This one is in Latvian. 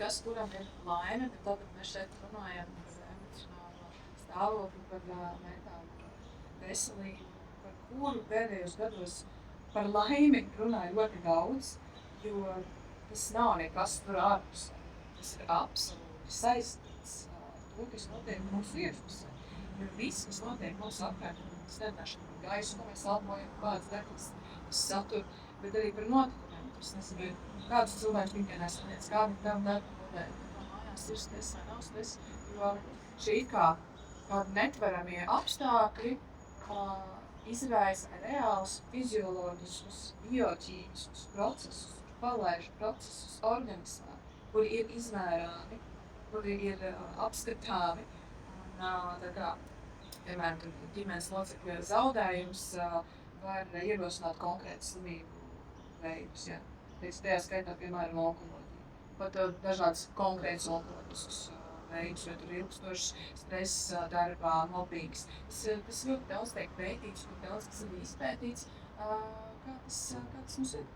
kas kuram ir laime, bet tad mēs šeit runājam par emocionālo stāvokli, par mentālo veselību, par kuru pēdējos gados par laimi runāja ļoti daudz, jo tas nav nekas tur ārpusē. Tas ir absolūti saistīts ar to, kas notiek mūsu iekšpusē. Jo viss, kas notiek mūsu apkārt, tas nedaši par gaisu, ko mēs elpojam, kādas deglas satur, bet arī par notikumiem. Es nezinu, kādus cilvēkus ikdienā saniec, kādi tev darba modēļi, kā mājās ir stress vai nav stress, jo šī kādi netveramie apstākļi izraisa reālus fizioloģiskus, bioķīmiskus procesus, palaižu procesus organismā, kuri ir izmērāmi, kuri ir apskatāmi. Un, tā kā, piemēram, ģimenes locekļa zaudējums var ierosināt konkrētu slimību veidus. Ja? Tajā skaitā, piemēram, onkoloģija. Pat dažādas konkrētas onkoloģiskas veidus, jo tur ir ilgstošs stress darbā, mobbings. Tas ļoti daudz tiek pētīts, ļoti daudz kas ir izpētīts, kā tas mums ir.